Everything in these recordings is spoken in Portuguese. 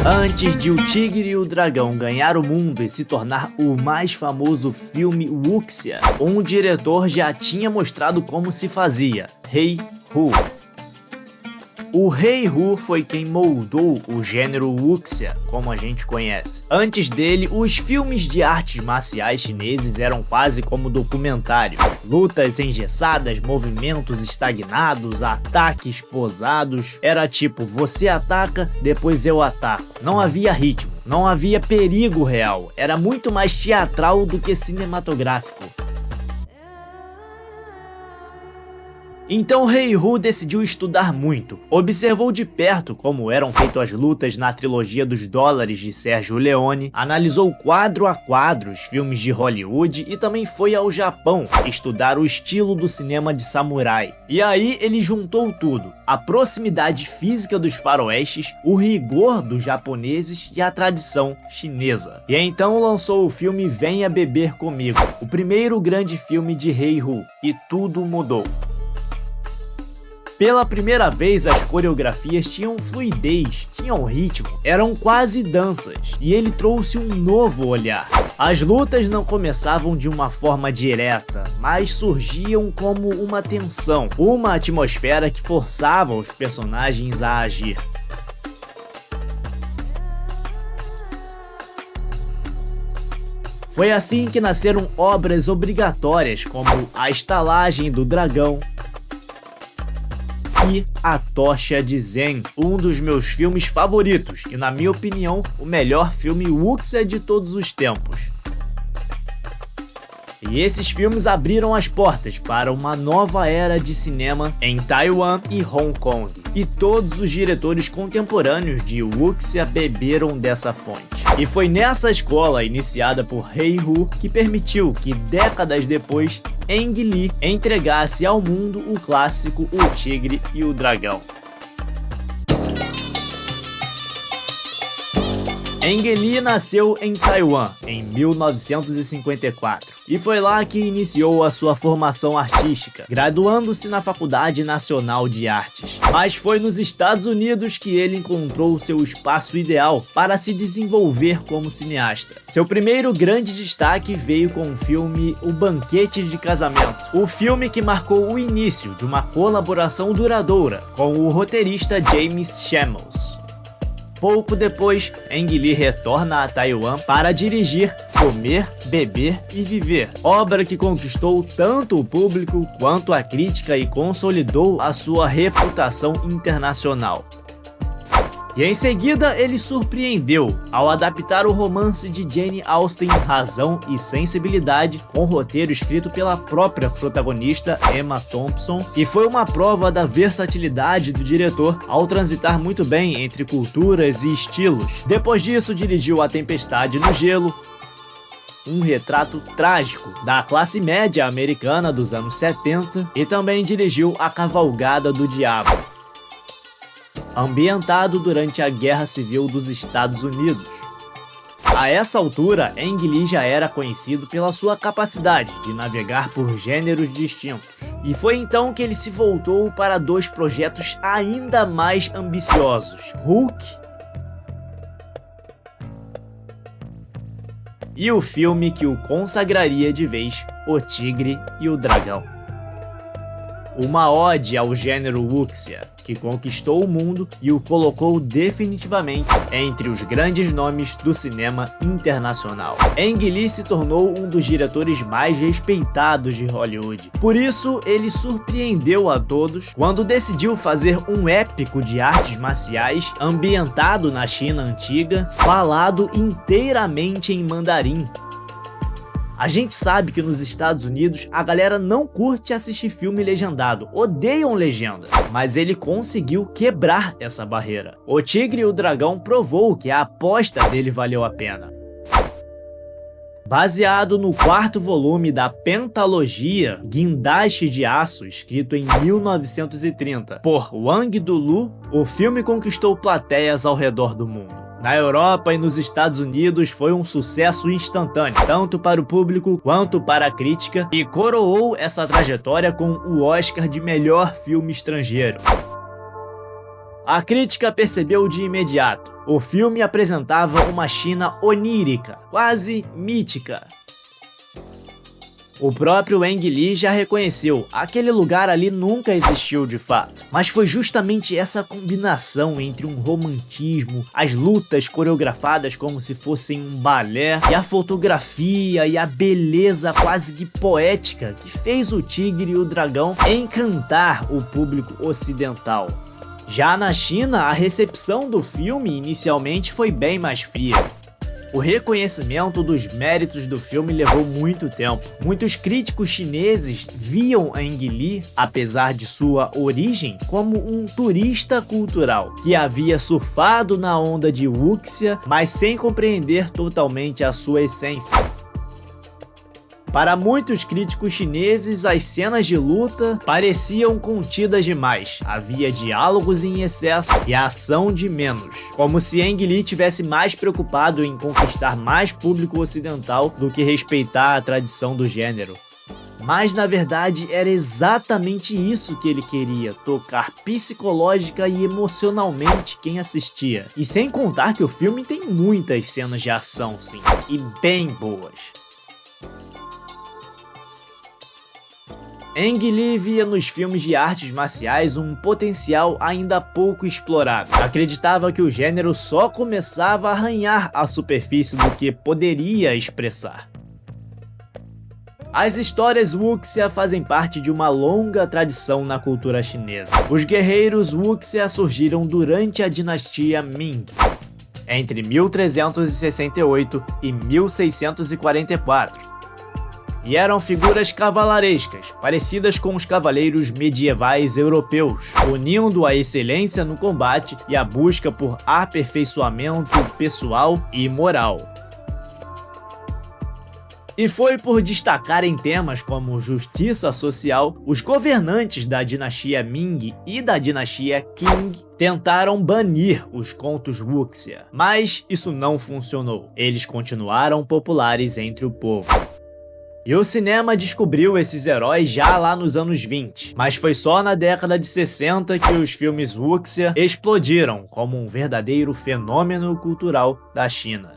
Antes de O Tigre e o Dragão ganhar o mundo e se tornar o mais famoso filme Wuxia, um diretor já tinha mostrado como se fazia, Rei Hu. O Rei Hu foi quem moldou o gênero Wuxia, como a gente conhece. Antes dele, os filmes de artes marciais chineses eram quase como documentários. Lutas engessadas, movimentos estagnados, ataques posados. Era tipo, você ataca, depois eu ataco. Não havia ritmo, não havia perigo real. Era muito mais teatral do que cinematográfico. Então Rei Hu decidiu estudar muito, observou de perto como eram feitas as lutas na trilogia dos dólares de Sergio Leone, analisou quadro a quadro os filmes de Hollywood e também foi ao Japão estudar o estilo do cinema de samurai. E aí ele juntou tudo, a proximidade física dos faroestes, o rigor dos japoneses e a tradição chinesa. E então lançou o filme Venha Beber Comigo, o primeiro grande filme de Rei Hu, e tudo mudou. Pela primeira vez, as coreografias tinham fluidez, tinham ritmo, eram quase danças, e ele trouxe um novo olhar. As lutas não começavam de uma forma direta, mas surgiam como uma tensão, uma atmosfera que forçava os personagens a agir. Foi assim que nasceram obras obrigatórias como A Estalagem do Dragão e A Tocha de Zen, um dos meus filmes favoritos e, na minha opinião, o melhor filme Wuxia de todos os tempos. E esses filmes abriram as portas para uma nova era de cinema em Taiwan e Hong Kong. E todos os diretores contemporâneos de Wuxia beberam dessa fonte. E foi nessa escola, iniciada por Rei Hu, que permitiu que, décadas depois, Ang Lee entregasse ao mundo o clássico O Tigre e o Dragão. Ang Lee nasceu em Taiwan em 1954 e foi lá que iniciou a sua formação artística, graduando-se na Faculdade Nacional de Artes. Mas foi nos Estados Unidos que ele encontrou seu espaço ideal para se desenvolver como cineasta. Seu primeiro grande destaque veio com o filme O Banquete de Casamento, o filme que marcou o início de uma colaboração duradoura com o roteirista James Schamus. Pouco depois, Ang Lee retorna a Taiwan para dirigir Comer, Beber e Viver, obra que conquistou tanto o público quanto a crítica e consolidou a sua reputação internacional. E em seguida ele surpreendeu ao adaptar o romance de Jane Austen Razão e Sensibilidade, com roteiro escrito pela própria protagonista Emma Thompson, e foi uma prova da versatilidade do diretor ao transitar muito bem entre culturas e estilos. Depois disso dirigiu A Tempestade no Gelo, um retrato trágico da classe média americana dos anos 70, e também dirigiu A Cavalgada do Diabo, ambientado durante a Guerra Civil dos Estados Unidos. A essa altura, Ang Lee já era conhecido pela sua capacidade de navegar por gêneros distintos. E foi então que ele se voltou para dois projetos ainda mais ambiciosos: Hulk e o filme que o consagraria de vez, O Tigre e o Dragão. Uma ode ao gênero Wuxia, que conquistou o mundo e o colocou definitivamente entre os grandes nomes do cinema internacional. Ang Lee se tornou um dos diretores mais respeitados de Hollywood. Por isso, ele surpreendeu a todos quando decidiu fazer um épico de artes marciais ambientado na China antiga, falado inteiramente em mandarim. A gente sabe que nos Estados Unidos a galera não curte assistir filme legendado, odeiam legenda, mas ele conseguiu quebrar essa barreira. O Tigre e o Dragão provou que a aposta dele valeu a pena. Baseado no quarto volume da pentalogia Guindaste de Aço, escrito em 1930 por Wang Dulu, o filme conquistou plateias ao redor do mundo. Na Europa e nos Estados Unidos foi um sucesso instantâneo, tanto para o público quanto para a crítica, e coroou essa trajetória com o Oscar de melhor filme estrangeiro. A crítica percebeu de imediato: O filme apresentava uma China onírica, quase mítica. O próprio Ang Lee já reconheceu, aquele lugar ali nunca existiu de fato. Mas foi justamente essa combinação entre um romantismo, as lutas coreografadas como se fossem um balé, e a fotografia e a beleza quase que poética que fez o Tigre e o Dragão encantar o público ocidental. Já na China, a recepção do filme inicialmente foi bem mais fria. O reconhecimento dos méritos do filme levou muito tempo. Muitos críticos chineses viam Ang Lee, apesar de sua origem, como um turista cultural, que havia surfado na onda de wuxia, mas sem compreender totalmente a sua essência. Para muitos críticos chineses, as cenas de luta pareciam contidas demais. Havia diálogos em excesso e a ação de menos. Como se Ang Lee tivesse mais preocupado em conquistar mais público ocidental do que respeitar a tradição do gênero. Mas na verdade era exatamente isso que ele queria, tocar psicológica e emocionalmente quem assistia. E sem contar que o filme tem muitas cenas de ação, sim, e bem boas. Ang Lee via nos filmes de artes marciais um potencial ainda pouco explorado. Acreditava que o gênero só começava a arranhar a superfície do que poderia expressar. As histórias wuxia fazem parte de uma longa tradição na cultura chinesa. Os guerreiros wuxia surgiram durante a dinastia Ming, entre 1368 e 1644. E eram figuras cavalarescas, parecidas com os cavaleiros medievais europeus, unindo a excelência no combate e a busca por aperfeiçoamento pessoal e moral. E foi por destacarem temas como justiça social, os governantes da dinastia Ming e da dinastia Qing tentaram banir os contos wuxia, mas isso não funcionou. Eles continuaram populares entre o povo. E o cinema descobriu esses heróis já lá nos anos 20, mas foi só na década de 60 que os filmes wuxia explodiram como um verdadeiro fenômeno cultural da China.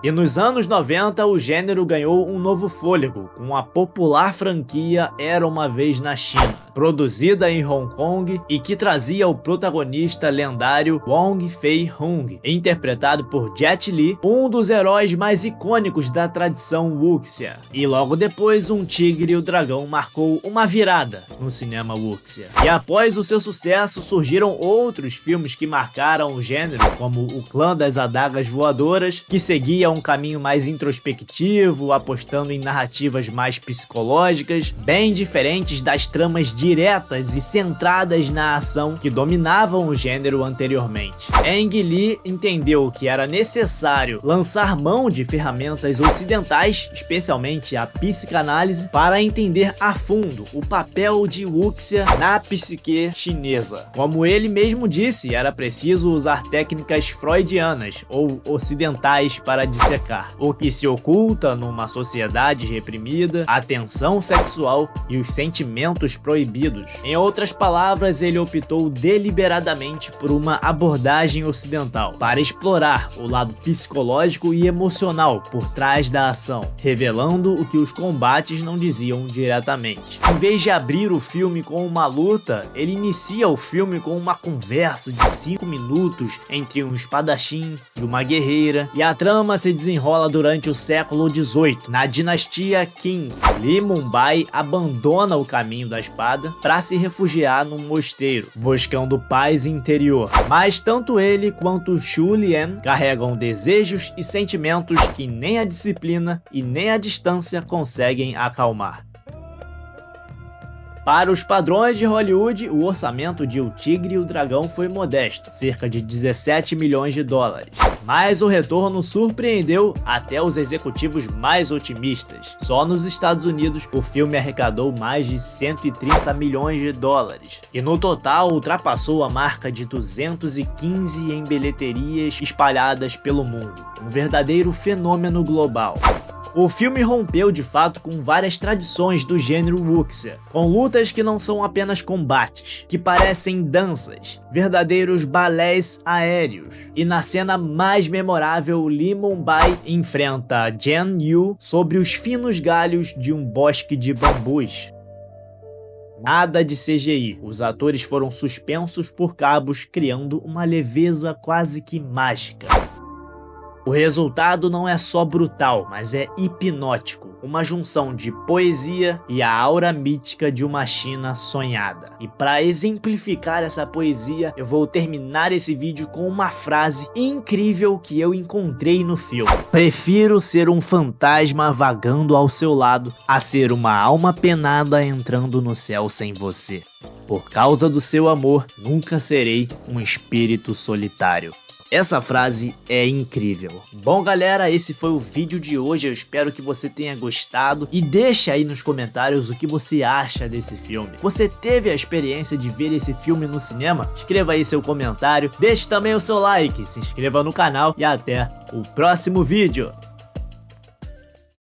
E nos anos 90 o gênero ganhou um novo fôlego com a popular franquia Era Uma Vez na China, produzida em Hong Kong e que trazia o protagonista lendário Wong Fei-hung, interpretado por Jet Li, um dos heróis mais icônicos da tradição wuxia. E logo depois um Tigre e o Dragão marcou uma virada no cinema wuxia. E após o seu sucesso surgiram outros filmes que marcaram o gênero, como O Clã das Adagas Voadoras, que seguia um caminho mais introspectivo, apostando em narrativas mais psicológicas, bem diferentes das tramas diretas e centradas na ação que dominavam o gênero anteriormente. Ang Lee entendeu que era necessário lançar mão de ferramentas ocidentais, especialmente a psicanálise, para entender a fundo o papel de wuxia na psique chinesa. Como ele mesmo disse, era preciso usar técnicas freudianas ou ocidentais para dissecar o que se oculta numa sociedade reprimida, a tensão sexual e os sentimentos proibidos. Em outras palavras, ele optou deliberadamente por uma abordagem ocidental, para explorar o lado psicológico e emocional por trás da ação, revelando o que os combates não diziam diretamente. Em vez de abrir o filme com uma luta, ele inicia o filme com uma conversa de 5 minutos entre um espadachim e uma guerreira, e a trama se desenrola durante o século XVIII, na dinastia Qing. Li Mumbai abandona o caminho da espada para se refugiar num mosteiro, buscando paz interior. Mas tanto ele quanto Xu Lian carregam desejos e sentimentos que nem a disciplina e nem a distância conseguem acalmar. Para os padrões de Hollywood, o orçamento de O Tigre e o Dragão foi modesto, cerca de 17 milhões de dólares. Mas o retorno surpreendeu até os executivos mais otimistas. Só nos Estados Unidos, o filme arrecadou mais de 130 milhões de dólares. E no total, ultrapassou a marca de 215 em bilheterias espalhadas pelo mundo. Um verdadeiro fenômeno global. O filme rompeu de fato com várias tradições do gênero wuxia, com lutas que não são apenas combates, que parecem danças, verdadeiros balés aéreos. E na cena mais memorável, Lee Mun-bai enfrenta Jen Yu sobre os finos galhos de um bosque de bambus. Nada de CGI, os atores foram suspensos por cabos, criando uma leveza quase que mágica. O resultado não é só brutal, mas é hipnótico, uma junção de poesia e a aura mítica de uma China sonhada. E para exemplificar essa poesia, eu vou terminar esse vídeo com uma frase incrível que eu encontrei no filme. Prefiro ser um fantasma vagando ao seu lado a ser uma alma penada entrando no céu sem você. Por causa do seu amor, nunca serei um espírito solitário. Essa frase é incrível. Bom galera, esse foi o vídeo de hoje, eu espero que você tenha gostado e deixa aí nos comentários o que você acha desse filme. Você teve a experiência de ver esse filme no cinema? Escreva aí seu comentário, deixe também o seu like, se inscreva no canal e até o próximo vídeo.